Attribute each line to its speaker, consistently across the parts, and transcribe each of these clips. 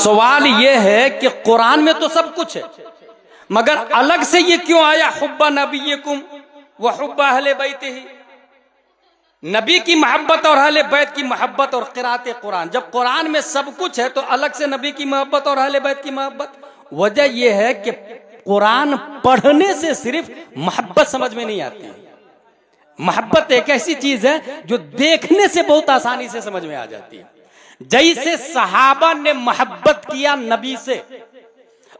Speaker 1: सवाल यह है कि कुरान में तो सब कुछ है, मगर अलग से ये क्यों आया हुब्बा नबीयकुम व हुब्बा अहले बैतिही, नबी की मोहब्बत और अहले बैत की मोहब्बत और क़िराअत कुरान। जब कुरान में सब कुछ है तो अलग से नबी की मोहब्बत और अहले बैत की मोहब्बत। वजह यह है कि कुरान पढ़ने से सिर्फ मोहब्बत समझ में नहीं आती है। मोहब्बत एक ऐसी चीज है जो देखने से बहुत आसानी से समझ में आ जाती है। जैसे सहाबा ने मोहब्बत किया नबी से,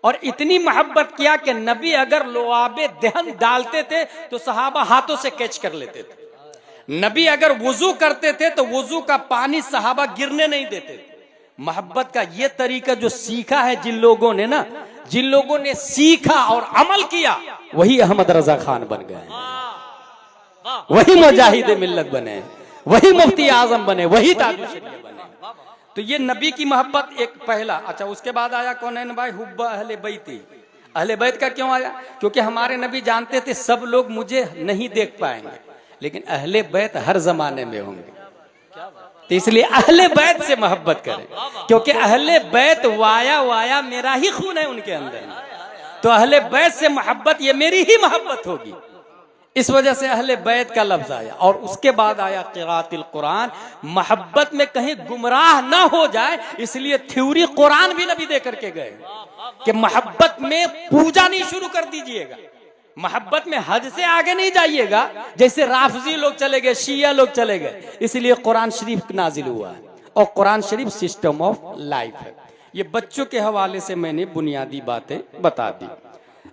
Speaker 1: और इतनी मोहब्बत किया कि नबी अगर लोआबे दहन डालते थे तो सहाबा हाथों से कैच कर लेते थे। नबी अगर वुजू करते थे तो वुजू का पानी सहाबा गिरने नहीं देते। मोहब्बत का ये तरीका जो सीखा है जिन लोगों ने ना, जिन लोगों ने सीखा और अमल किया, वही अहमद रजा खान बन गए, वही मुजाहिद मिल्लत बने, वही मुफ्ती आजम बने, वही ताजुल शरीयत बने। तो ये नबी की मोहब्बत एक पहला। अच्छा, उसके बाद आया कौन है भाई, हुब्बा अहले बैती। अहले बैत का क्यों आया? क्योंकि हमारे नबी जानते थे सब लोग मुझे नहीं देख पाएंगे, लेकिन अहले बैत हर जमाने में होंगे, तो इसलिए अहले बैत से मोहब्बत करें, क्योंकि अहले बैत वाया वाया मेरा ही खून है उनके अंदर, तो अहले बैत से मोहब्बत ये मेरी ही मोहब्बत होगी। इस वजह से अहले बैत का लफ्ज आया। और उसके बाद आया क़िराअतुल कुरान। मोहब्बत में कहीं गुमराह ना हो जाए इसलिए थ्योरी कुरान भी नबी दे करके गए कि मोहब्बत में पूजा नहीं शुरू कर दीजिएगा, मोहब्बत में हद से आगे नहीं जाइएगा, जैसे राफजी लोग चले गए, शिया लोग चले गए। इसलिए कुरान शरीफ नाजिल हुआ है, और कुरान शरीफ सिस्टम ऑफ लाइफ है। ये बच्चों के हवाले से मैंने बुनियादी बातें बता दी।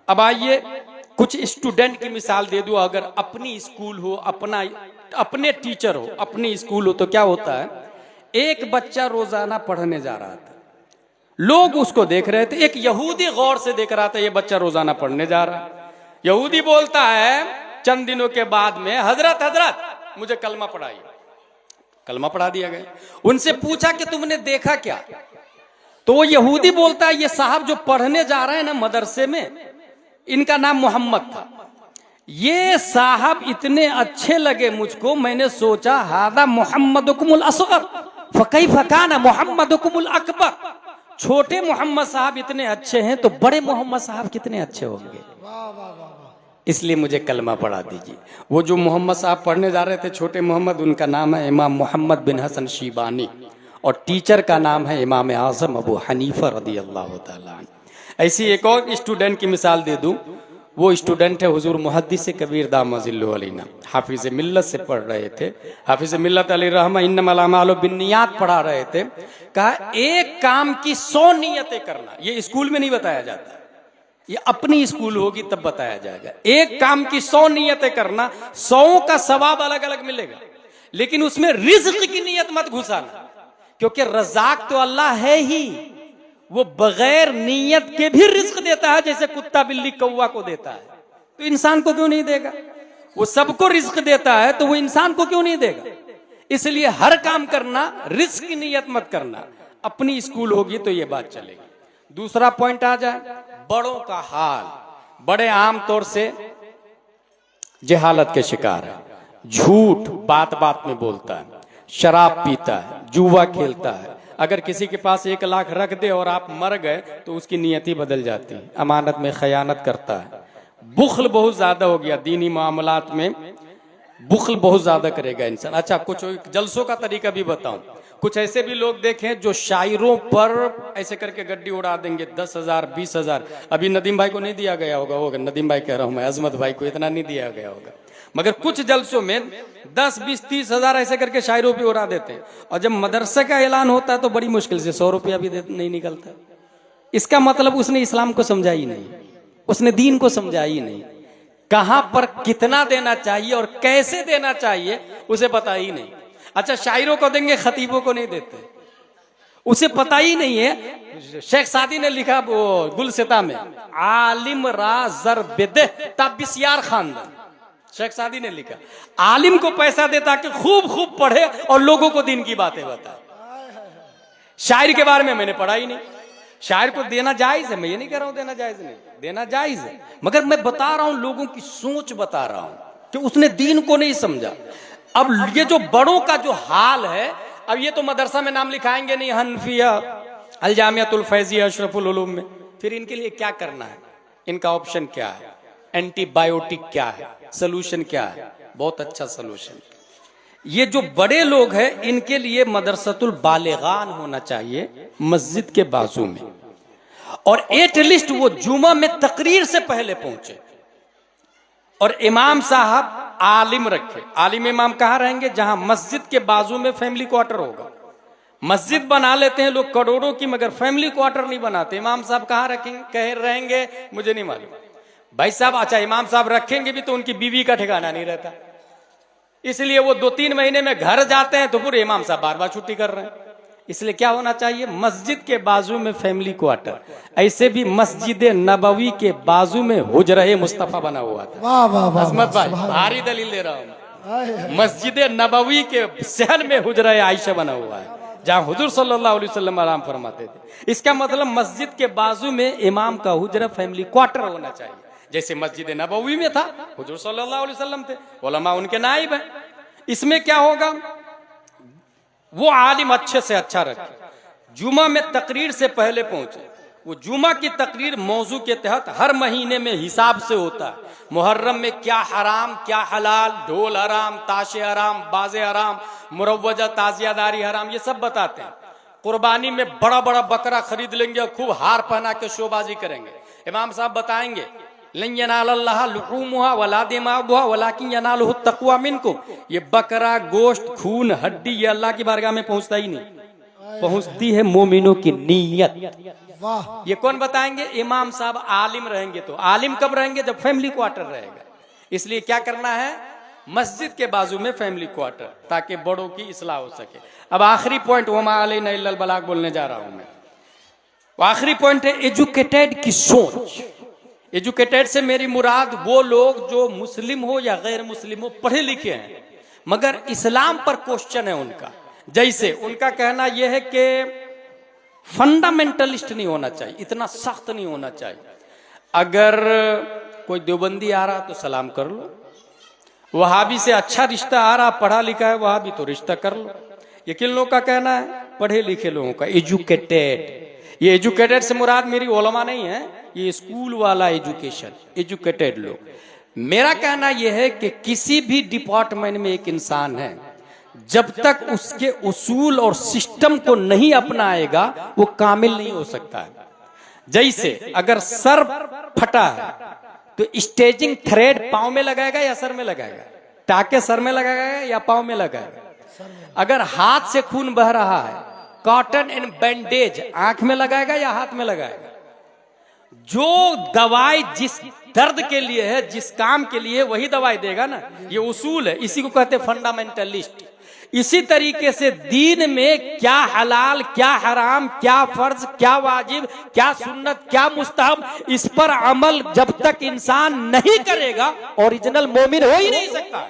Speaker 1: अब आइए कुछ स्टूडेंट की मिसाल दे दूं। अगर अपनी स्कूल हो, अपने टीचर हो, अपनी स्कूल हो, तो क्या होता है, एक बच्चा रोजाना पढ़ने जा रहा था, लोग उसको देख रहे थे। एक यहूदी गौर से देख रहा था ये बच्चा रोजाना पढ़ने जा रहा है। यहूदी बोलता है चंद दिनों के बाद में, हजरत हजरत मुझे कलमा पढ़ाइए। कलमा पढ़ा दिया गया। उनसे पूछा कि तुमने देखा क्या? तो वो यहूदी बोलता है ये साहब जो पढ़ने जा रहे हैं ना मदरसे में, इनका नाम मोहम्मद था। ये साहब इतने अच्छे लगे मुझको, मैंने सोचा हादा मोहम्मदुकुमुल असगर फकैफ काना मोहम्मदुकुमुल अकबर। छोटे मोहम्मद साहब इतने अच्छे हैं तो बड़े मोहम्मद साहब कितने अच्छे होंगे, इसलिए मुझे कलमा पढ़ा दीजिए। वो जो मोहम्मद साहब पढ़ने जा रहे थे, छोटे मोहम्मद, उनका नाम है इमाम मोहम्मद बिन हसन शीबानी, और टीचर का नाम है इमाम आज़म अबू हनीफा रदियल्लाहु ताला। ऐसी एक और स्टूडेंट की मिसाल दे दूं। वो स्टूडेंट है हुजूर मुहद्दिस कबीर दामजिल्लु अलैना, हाफिज मिल्लत से पढ़ रहे थे। हाफिज मिल्लत अलैहिर्रहमा इन्नमल अमालु बिन्नियात पढ़ा रहे थे। कहा एक काम की 100 नियतें करना। ये स्कूल में नहीं बताया जाता, ये अपनी स्कूल होगी तब बताया जाएगा। एक काम की 100 नियतें करना, 100 का सवाब अलग अलग मिलेगा, लेकिन उसमें रिज़्क़ की नियत मत घुसाना, क्योंकि रज़ाक तो अल्लाह है ही, वो बगैर नियत के भी रिज़्क़ देता है, जैसे कुत्ता बिल्ली कौवा को देता है, तो इंसान को क्यों नहीं देगा? वो सबको रिज़्क़ देता है तो वो इंसान को क्यों नहीं देगा? इसलिए हर काम करना, रिज़्क़ की नियत मत करना। अपनी स्कूल होगी तो ये बात चलेगी। दूसरा पॉइंट आ जाए, बड़ों का हाल। बड़े आम तौर से जहालत के शिकार है, झूठ बात बात में बोलता है, शराब पीता है, जुआ खेलता है। अगर किसी के पास 1 लाख रख दे और आप मर गए तो उसकी नियति बदल जाती है, अमानत में खयानत करता है। बुख्ल बहुत ज्यादा हो गया, दीनी मामलात में बुख्ल बहुत ज्यादा करेगा इंसान। अच्छा, कुछ जलसों का तरीका भी बताऊं। कुछ ऐसे भी लोग देखें जो शायरों पर ऐसे करके गड्डी उड़ा देंगे, 10,000 20,000। अभी नदीम भाई को नहीं दिया गया होगा, नदीम भाई कह रहा हूं मैं, अजमत भाई को इतना नहीं दिया गया होगा, मगर कुछ जलसों में 10, 20, 30,000 ऐसे करके शायरों पे उड़ा देते हैं। और जब मदरसे का ऐलान होता है तो बड़ी मुश्किल से 100 रुपया भी नहीं निकलता। इसका मतलब उसने इस्लाम को समझा ही नहीं, उसने दीन को समझा ही नहीं। कहां पर कितना देना चाहिए और कैसे देना चाहिए उसे पता ही नहीं। अच्छा, शायरों को देंगे, खतीबों को नहीं देते, उसे पता ही नहीं है। शेख सादी ने लिखा वो गुलसिता में, आलिम रा जर बेदे तबिस्यार खानदान। शेख सादी ने लिखा, आलिम को पैसा देता कि खूब खूब पढ़े और लोगों को दीन की बातें बताए। शायर के बारे में मैंने पढ़ा ही नहीं। शायर को देना जायज है, मैं ये नहीं कह रहा हूं देना जायज नहीं, देना जायज है, मगर मैं बता रहा हूं लोगों की सोच बता रहा हूं कि उसने दीन को नहीं समझा। अब ये जो बड़ों का जो हाल है, अब ये तो मदरसा में नाम लिखाएंगे नहीं, हनफिया अल जामियातुल फैजिया अशरफुल उलूम में। फिर इनके लिए क्या करना है, इनका ऑप्शन क्या है, एंटीबायोटिक क्या है, सोल्यूशन क्या है? बहुत अच्छा सोल्यूशन। ये जो बड़े लोग हैं इनके लिए मदरसतुल बालिगान होना चाहिए मस्जिद के बाजू में, और एटलीस्ट वो जुमा में तकरीर से पहले पहुंचे, और इमाम साहब आलिम रखे। आलिम इमाम कहाँ रहेंगे? जहां मस्जिद के बाजू में फैमिली क्वार्टर होगा। मस्जिद बना लेते हैं लोग करोड़ों की, मगर फैमिली क्वार्टर नहीं बनाते। इमाम साहब कहाँ रखेंगे, कहीं रहेंगे, मुझे नहीं मालूम भाई साहब। अच्छा, इमाम साहब रखेंगे भी तो उनकी बीवी का ठिकाना नहीं रहता, इसलिए वो 2-3 महीने में घर जाते हैं तो पूरे इमाम साहब बार बार छुट्टी कर रहे हैं। इसलिए क्या होना चाहिए, मस्जिद के बाजू में फैमिली क्वार्टर। ऐसे भी मस्जिद नबवी के बाजू में हुजरा मुस्तफा बना हुआ था। अजमत भाई भारी दलील दे रहा हूं, मस्जिद नबवी के सहन में हुजरा आयशा बना हुआ है, जहां हुजूर सल्लल्लाहु अलैहि वसल्लम आराम फरमाते थे। इसका मतलब मस्जिद के बाजू में इमाम का हुजरा फैमिली क्वार्टर होना चाहिए, जैसे मस्जिद नबवी में था, हुजूर सल्लल्लाहु अलैहि वसल्लम थे, उलमा उनके नाइब है। इसमें क्या होगा, वो आलिम अच्छे से अच्छा रखे, जुमा में तकरीर से पहले पहुंचे। वो जुमा की तकरीर मौजू के तहत हर महीने में हिसाब से होता है। मुहर्रम में क्या हराम क्या हलाल, ढोल हराम, ताशे हराम, बाजे हराम, मुरव्वजा ताजियादारी हराम, ये सब बताते हैं। कुर्बानी में बड़ा बड़ा बकरा खरीद लेंगे और खूब हार पहना के शोबाजी करेंगे। इमाम साहब बताएंगे, लन यनालल्लाह लुहूमुहा वला दिमागुहा वलाकिन यनालुहु तक़वा मिनकुम। ये बकरा, गोश्त, खून, हड्डी, ये अल्लाह की बारगाह में पहुंचता ही नहीं, पहुंचती है मोमिनों की नीयत। ये कौन बताएंगे? इमाम साहब आलिम रहेंगे। तो आलिम कब रहेंगे? जब फैमिली क्वार्टर रहेगा। इसलिए क्या करना है, मस्जिद के बाजू में फैमिली क्वार्टर, ताकि बड़ों की इस्लाह हो सके। अब आखिरी पॉइंट वमा अलैना इल्लल बलाग बोलने जा रहा हूं मैं। आखिरी पॉइंट है एजुकेटेड की सोच। एजुकेटेड से मेरी मुराद वो लोग जो मुस्लिम हो या गैर मुस्लिम हो, पढ़े लिखे हैं मगर इस्लाम पर क्वेश्चन है उनका। जैसे उनका कहना यह है कि फंडामेंटलिस्ट नहीं होना चाहिए, इतना सख्त नहीं होना चाहिए। अगर कोई देवबंदी आ रहा तो सलाम कर लो, वहाबी से अच्छा रिश्ता आ रहा, पढ़ा लिखा है वहाबी, तो रिश्ता कर लो। ये किन लोगों का कहना है? पढ़े लिखे लोगों का, एजुकेटेड। ये एजुकेटेड से मुराद मेरी उलमा नहीं है, ये स्कूल वाला एजुकेशन, एजुकेटेड लोग। मेरा कहना यह है कि किसी भी डिपार्टमेंट में एक इंसान है, जब तक उसके उसूल और सिस्टम को नहीं अपनाएगा वो कामिल नहीं हो सकता है। जैसे अगर सर फटा है तो स्टेजिंग थ्रेड पांव में लगाएगा या सर में लगाएगा? टाके सर में लगाएगा या पांव में लगाएगा? अगर हाथ से खून बह रहा है, कॉटन एंड बैंडेज आंख में लगाएगा या हाथ में लगाएगा? जो दवाई जिस दर्द के लिए है, जिस काम के लिए, वही दवाई देगा ना। ये उसूल है, इसी को कहते हैं फंडामेंटलिस्ट। इसी तरीके से दीन में क्या हलाल क्या हराम, क्या फर्ज क्या वाजिब, क्या सुन्नत क्या मुस्तहब, इस पर अमल जब तक इंसान नहीं करेगा ओरिजिनल मोमिन हो ही नहीं सकता।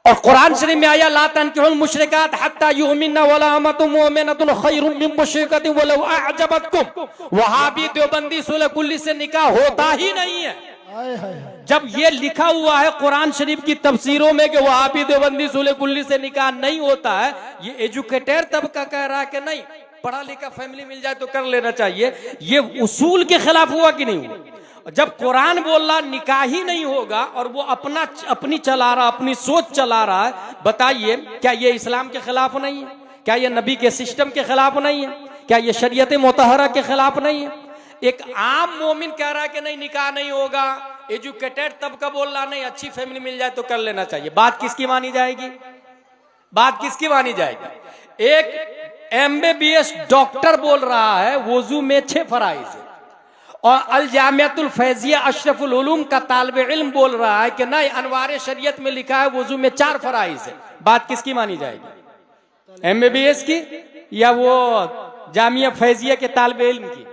Speaker 1: और कुरान शरीफ में आया ला तनकिहुल मुशरिकात हत्ता युमिनना वला अमतुम मुमिनतुन खैरुम मिन मुशरिकतिन वलौ अअजबतकुम। वहाबी देवबंदी सूरह कुल्ली से निकाह होता ही नहीं है। जब ये लिखा हुआ है कुरान शरीफ की तफसीरों में कि वहाबी देवबंदी सूरह कुल्ली से निकाह नहीं होता है, ये एजुकेटेड तबका कह रहा है कि नहीं, पढ़ा लिखा फैमिली मिल जाए तो कर लेना चाहिए। ये उसूल के खिलाफ हुआ कि नहीं हुआ? जब कुरान बोल रहा निकाह ही नहीं होगा और वो अपनी चला रहा, अपनी सोच चला रहा है, बताइए क्या ये इस्लाम के खिलाफ नहीं है? क्या ये नबी के सिस्टम के खिलाफ नहीं है? क्या ये शरीयत मुतहरा के खिलाफ नहीं है? एक आम मोमिन कह रहा है कि नहीं निकाह नहीं होगा, एजुकेटेड तबका बोल रहा नहीं, अच्छी फैमिली मिल जाए तो कर लेना चाहिए। बात किसकी मानी जाएगी? बात किसकी मानी जाएगी? एक MBBS डॉक्टर बोल रहा है वुजू में 6 फराइज है, और अल जामियातुल फैजिया अशरफुल उलूम का तालिब इल्म बोल रहा है कि नहीं, अनवार शरीयत में लिखा है वुजू में 4 फराइज है। बात किसकी मानी जाएगी? MBBS की या वो जामिया फैजिया के तालिब इल्म की?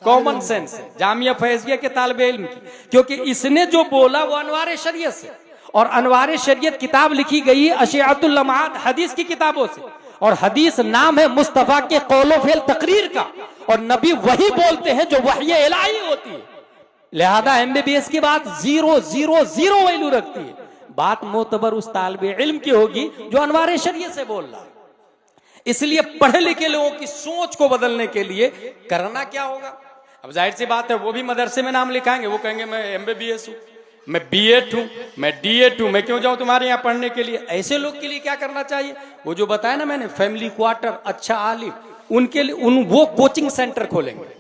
Speaker 1: कॉमन सेंस है, जामिया फैजिया के तालिब इल्म की, क्योंकि इसने जो बोला वो अनवार शरीयत से, और अनवार शरीयत किताब लिखी गई अशियातुल लम्हात हदीस की किताबों से, और हदीस नाम है मुस्तफा के कौलो फेल तकरीर का, और नबी वही बोलते हैं जो वही इलाही होती है। लिहाजा MBBS की बात 0.000 वैल्यू रखती है। बात मोतबर उस तालिब इल्म की होगी जो अनवार शरीयत से बोल रहा है। इसलिए पढ़े लिखे लोगों की सोच को बदलने के लिए करना क्या होगा? अब जाहिर सी बात है, वो भी मदरसे में नाम लिखाएंगे, वो कहेंगे मैं MBBS हूं, मैं B.Ed हूं, मैं D.Ed हूं, मैं क्यों जाऊं तुम्हारे यहां पढ़ने के लिए? ऐसे लोग के लिए क्या करना चाहिए? वो जो बताया ना मैंने, फैमिली क्वार्टर, अच्छा आलिम, उनके लिए वो कोचिंग सेंटर खोलेंगे।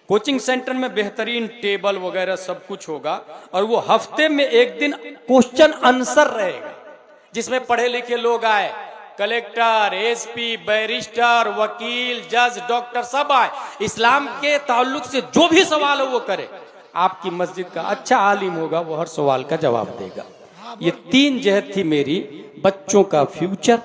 Speaker 1: कोचिंग सेंटर में बेहतरीन टेबल वगैरह सब कुछ होगा, और वो हफ्ते में एक दिन क्वेश्चन आंसर रहेगा, जिसमें पढ़े लिखे लोग आए, कलेक्टर, SP, बैरिस्टर, वकील, जज, डॉक्टर सब आए, इस्लाम के ताल्लुक से जो भी सवाल हो वो करे। आपकी मस्जिद का अच्छा आलिम होगा, वो हर सवाल का जवाब देगा। ये 3 जहत थी मेरी, बच्चों का फ्यूचर,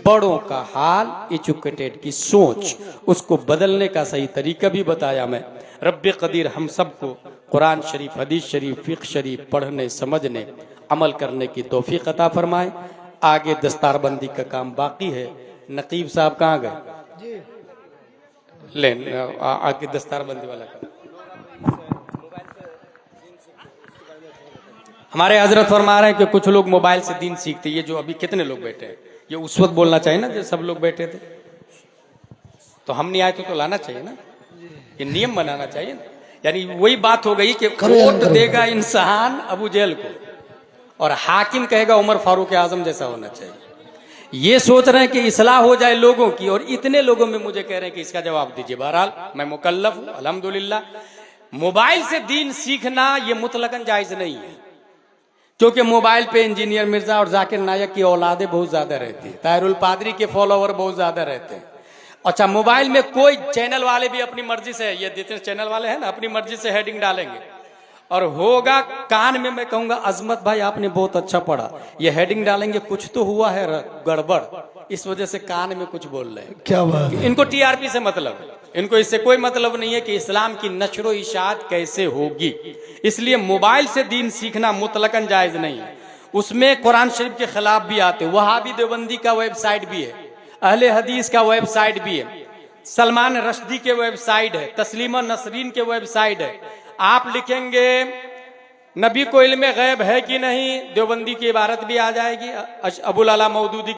Speaker 1: बड़ों का हाल, एजुकेटेड की सोच, उसको बदलने का सही तरीका भी बताया मैं। रब्बे कदीर हम सबको कुरान शरीफ, हदीस शरीफ, फिक़्ह शरीफ पढ़ने, समझने, अमल करने की तौफीक अता फरमाए। आगे दस्तारबंदी का काम बाकी है। नकीब साहब कहाँ गए? ले आगे दस्तारबंदी वाला काम। हमारे हजरत फरमा रहे हैं कि कुछ लोग मोबाइल से दीन सीखते। ये जो अभी कितने लोग बैठे हैं, ये उस वक्त बोलना चाहिए ना जब सब लोग बैठे थे, तो हम नहीं आए तो लाना चाहिए ना, ये नियम बनाना चाहिए ना। यानी वही बात हो गई कि वोट देगा इंसान अबू जेहल को और हाकिम कहेगा उमर फारूक आजम जैसा होना चाहिए। ये सोच रहे हैं कि इस्लाह हो जाए लोगों की, और इतने लोगों में मुझे कह रहे हैं कि इसका जवाब दीजिए। बहरहाल मैं मुकल्लफ हूं अल्हम्दुलिल्लाह। मोबाइल से दीन सीखना ये मुतलकन जायज नहीं है, क्योंकि मोबाइल पे इंजीनियर मिर्जा और जाकिर नायक की औलादे बहुत ज्यादा रहती है, ताहिरुल पादरी के फॉलोवर बहुत ज्यादा रहते हैं। अच्छा, मोबाइल में कोई चैनल वाले भी अपनी मर्जी से, ये जितने चैनल वाले हैं ना, अपनी मर्जी से हेडिंग डालेंगे, और होगा कान में, मैं कहूंगा अजमत भाई आपने बहुत अच्छा पढ़ा, ये हेडिंग डालेंगे, कुछ तो हुआ है गड़बड़, इस वजह से कान में कुछ बोल रहे हैं। क्या बात? इनको TRP से मतलब, इनको इससे कोई मतलब नहीं है कि इस्लाम की नशरो इशाअत कैसे होगी। इसलिए मोबाइल से दीन सीखना मुतलकन जायज नहीं है। उसमें कुरान शरीफ के खिलाफ भी आते, वहाबी देवबंदी का वेबसाइट भी है, अहले हदीस का वेबसाइट भी है, सलमान रश्दी के वेबसाइट है, तस्लीमा नसरीन के वेबसाइट है। आप लिखेंगे नबी को इल्मे गैब है कि नहीं, देवबंदी की इबारत भी आ जाएगी, अबुल अला मौदूदी